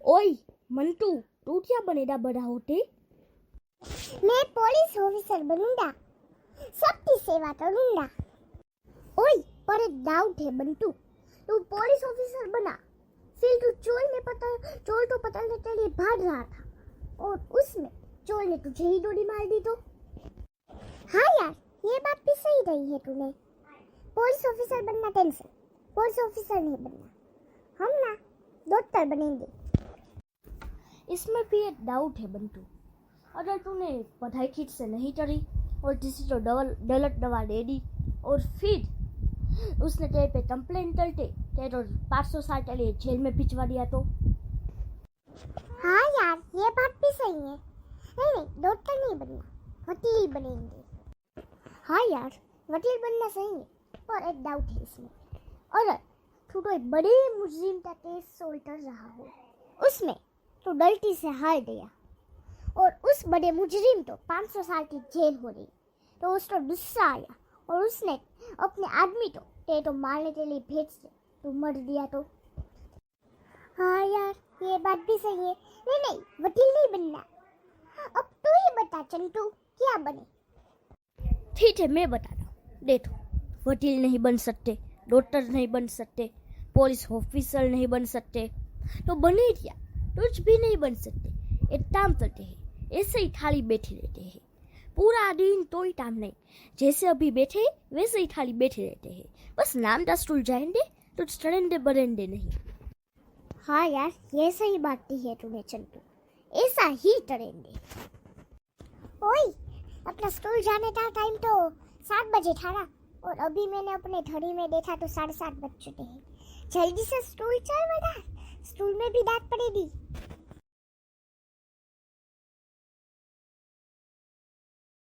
ओए मंटू, तू क्या बनेगा बड़ा होते? मैं पुलिस ऑफिसर बनूंगा, सबकी सेवा करूंगा। ओए पर एक डाउट है बंटू, तू पुलिस ऑफिसर बना, फिर तू चोर तो पकड़ने के लिए भाग रहा था और उसमें चोर ने तुझे ही गोली मार दी तो? हाँ यार, ये बात भी सही रही है तूने। पुलिस ऑफिसर बनना टेंशन, पुलिस ऑफिसर नहीं बनना, हम ना डॉक्टर बनेंगे। इसमें भी एक डाउट है बंटू, अगर तूने पढ़ाई ठीक से नहीं करी और किसी को गलत दवा दे दी और फिर उसने तेरे पे कंप्लेन करके तेरे 500 साल के लिए जेल में भिजवा दिया तो? हाँ यार, ये बात भी सही है। नहीं, डॉक्टर नहीं बनना, वकील बनेंगे। हाँ यार, वकील बनना सही है, पर एक डाउट है इसमें, अगर तू कोई बड़े मुजरिम का केस सोल्व कर रहा हो, उसमें तो गलती से हार गया और उस बड़े मुजरिम तो 500 साल की जेल हो रही, तो उसको गुस्सा आया और उसने अपने आदमी तो तेरे को मारने के लिए भेज दिया, तू मर दिया तो? हाँ यार, ये बात भी सही है। नहीं, वकील नहीं बनना। अब तू ही बता चंटू, क्या बने? ठीक है, मैं बता रहा हूँ। देखो, वकील नहीं बन सकते, डॉक्टर नहीं बन सकते, पुलिस ऑफिसर नहीं बन सकते, तो बने क्या? कुछ भी नहीं बन सकते। एक काम करते हैं, ऐसे ही खाली बैठे रहते हैं पूरा दिन, कोई काम नहीं, जैसे अभी बैठे वैसे ही खाली बैठे रहते हैं, बस नाम का स्टूल जाएंगे तो चढ़ेंगे बढ़ेंगे नहीं। हाँ यार, ये सही बात की है तूने चंटू, ऐसा ही करेंगे। ओए, अपना स्कूल जाने का टाइम तो 7 बजे था ना, और अभी मैंने अपने घड़ी में देखा तो 7:30 बज चुके हैं। जल्दी से स्कूल चल बेटा, स्कूल में भी डांट पड़ेगी।